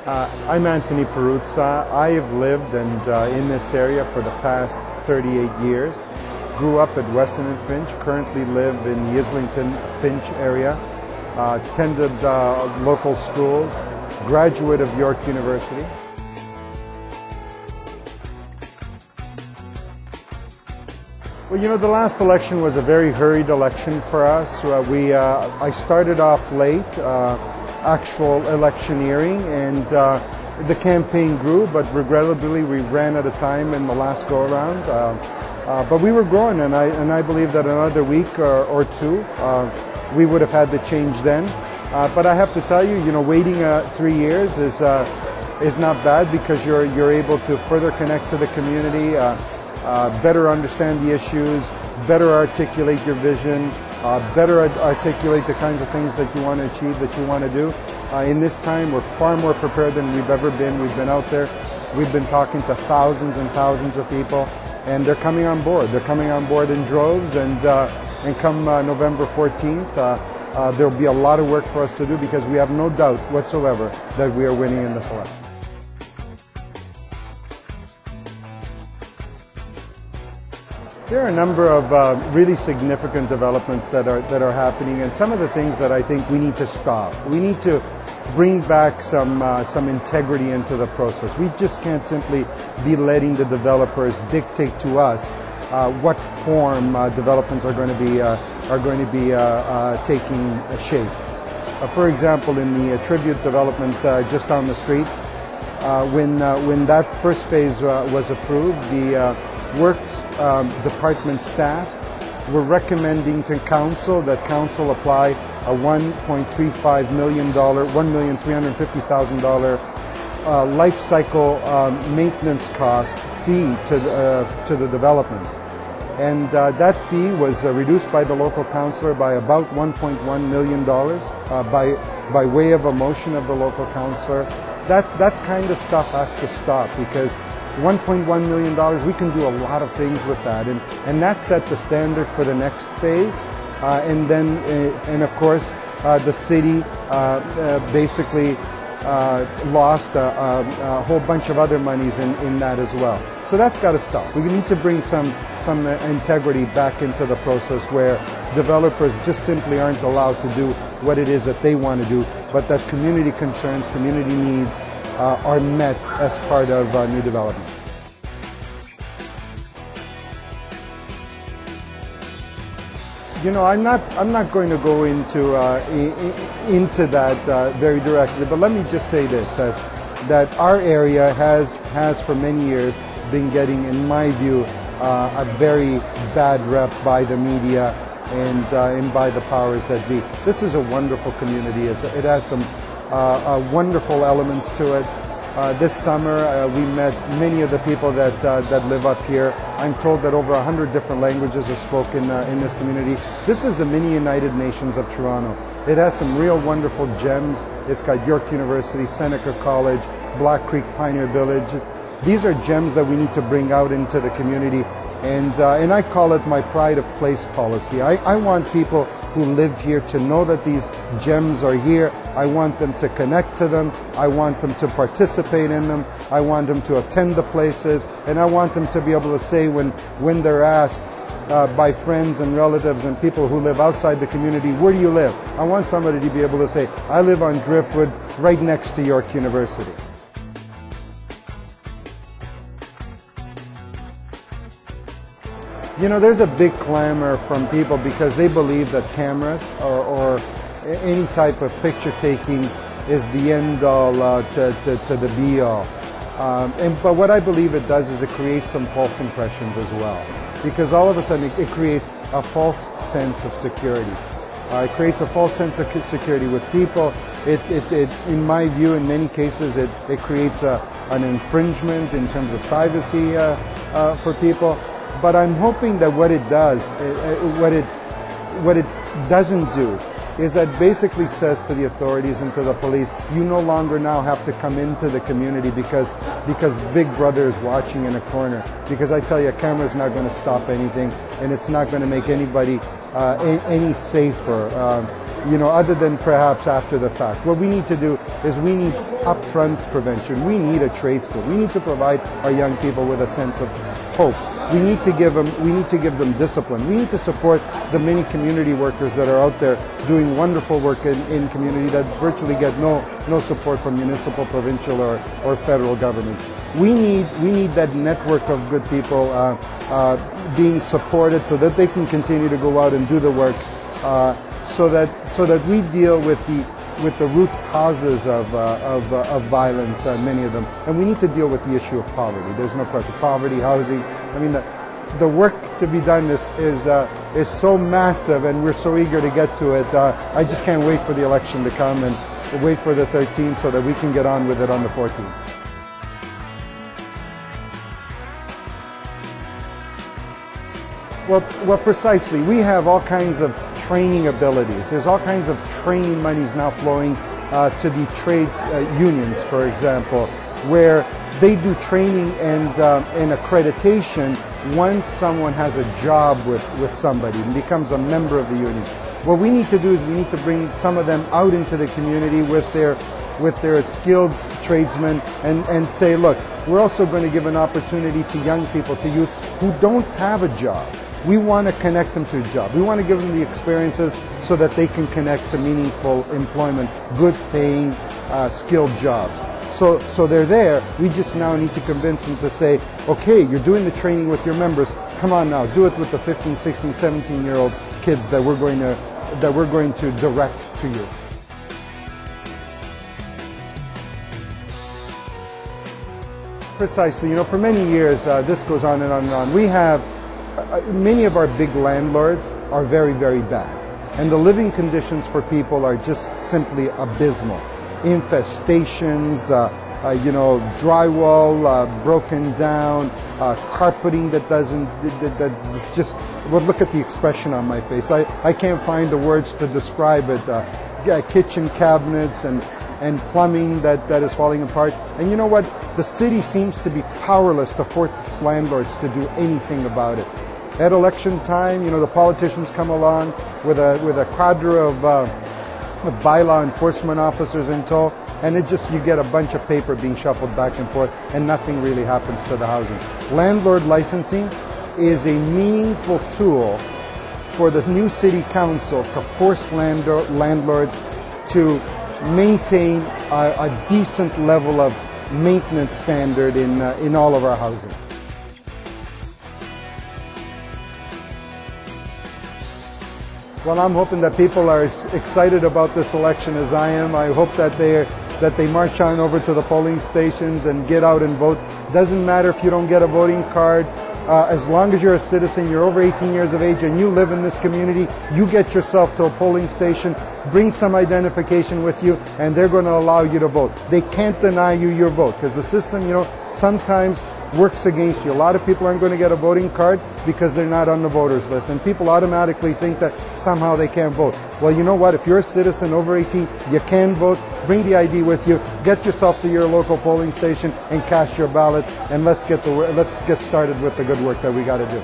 I'm Anthony Perruzza. I have lived in this area for the past 38 years. Grew up at Weston and Finch, currently live in the Islington, Finch area. Attended local schools, graduate of York University. Well, you know, the last election was a very hurried election for us. I started off late, actual electioneering, and the campaign grew, but regrettably we ran out of time in the last go-around. But we were growing, and I believe that another week or two, we would have had the change then. But I have to tell you, waiting 3 years is not bad, because you're able to further connect to the community, better understand the issues, better articulate your vision, better articulate the kinds of things that you want to achieve, that you want to do. In this time, we're far more prepared than we've ever been. We've been out there, we've been talking to thousands and thousands of people, and they're coming on board. They're coming on board in droves, and come November 14th, there'll be a lot of work for us to do, because we have no doubt whatsoever that we are winning in this election. There are a number of really significant developments that are happening, and some of the things that I think we need to stop. We need to bring back some integrity into the process. We just can't simply be letting the developers dictate to us what form developments are going to be taking shape. For example, in the Tribute development just down the street, when that first phase was approved, the Works Department staff were recommending to Council that Council apply a $1.35 million, $1,350,000 life cycle maintenance cost fee to the development. And that fee was reduced by the local councillor by about $1.1 million by way of a motion of the local councillor. That kind of stuff has to stop, because $1.1 million, we can do a lot of things with that, and that set the standard for the next phase. And of course, the city basically lost a whole bunch of other monies in that as well. So that's got to stop. We need to bring some integrity back into the process, where developers just simply aren't allowed to do what it is that they want to do, but that community concerns, community needs are met as part of new development. I'm not going to go into that very directly, but let me just say this: that our area has for many years been getting, in my view, a very bad rep by the media and by the powers that be. This is a wonderful community. It has some wonderful elements to it. This summer we met many of the people that live up here. I'm told that over 100 different languages are spoken in this community. This is the mini United Nations of Toronto. It has some real wonderful gems. It's got York University, Seneca College, Black Creek Pioneer Village. These are gems that we need to bring out into the community, and I call it my pride of place policy. I want people who live here to know that these gems are here. I want them to connect to them. I want them to participate in them. I want them to attend the places, and I want them to be able to say when they're asked by friends and relatives and people who live outside the community, where do you live? I want somebody to be able to say, I live on Driftwood, right next to York University. There's a big clamor from people because they believe that cameras or any type of picture taking is the end all to the be all. But what I believe it does is it creates some false impressions as well, because all of a sudden it creates a false sense of security. It creates a false sense of security with people. It in my view, in many cases, it creates an infringement in terms of privacy for people. But I'm hoping that what it does, what it doesn't do, is that basically says to the authorities and to the police, you no longer now have to come into the community because Big Brother is watching in a corner. Because I tell you, a camera is not going to stop anything, and it's not going to make anybody any safer, other than perhaps after the fact. What we need to do is we need upfront prevention. We need a trade school. We need to provide our young people with a sense of hope. We need to give them discipline. We need to support the many community workers that are out there doing wonderful work in community that virtually get no support from municipal, provincial, or federal governments. We need that network of good people being supported so that they can continue to go out and do the work, so that we deal with the root causes of violence, many of them. And we need to deal with the issue of poverty. There's no question. Poverty, housing. I mean, the work to be done is so massive, and we're so eager to get to it. I just can't wait for the election to come and wait for the 13th so that we can get on with it on the 14th. Well, precisely. We have all kinds of training abilities. There's all kinds of training monies now flowing to the trades unions, for example, where they do training and accreditation once someone has a job with somebody and becomes a member of the union. What we need to do is we need to bring some of them out into the community with their skilled tradesmen and say, look, we're also going to give an opportunity to young people, to youth who don't have a job. We want to connect them to a job. We want to give them the experiences so that they can connect to meaningful employment, good paying, skilled jobs. So they're there. We just now need to convince them to say, okay, you're doing the training with your members. Come on now, do it with the 15, 16, 17-year-old kids that we're going to direct to you. Precisely. You know, for many years, this goes on and on and on. We have many of our big landlords are very, very bad. And the living conditions for people are just simply abysmal. Infestations, drywall broken down, carpeting that just, well, look at the expression on my face. I can't find the words to describe it. Kitchen cabinets and plumbing that is falling apart. And you know what? The city seems to be powerless to force its landlords to do anything about it. At election time, you know, the politicians come along with a cadre of bylaw enforcement officers in tow, and you get a bunch of paper being shuffled back and forth, and nothing really happens to the housing. Landlord licensing is a meaningful tool for the new city council to force landlords to maintain a decent level of maintenance standard in all of our housing. Well, I'm hoping that people are as excited about this election as I am. I hope that they march on over to the polling stations and get out and vote. Doesn't matter if you don't get a voting card. As long as you're a citizen, you're over 18 years of age and you live in this community, you get yourself to a polling station, bring some identification with you, and they're going to allow you to vote. They can't deny you your vote because the system, you know, sometimes works against you. A lot of people aren't going to get a voting card because they're not on the voters list, and people automatically think that somehow they can't vote. Well, you know what? If you're a citizen over 18, you can vote. Bring the ID with you. Get yourself to your local polling station and cast your ballot, and let's get started with the good work that we got to do.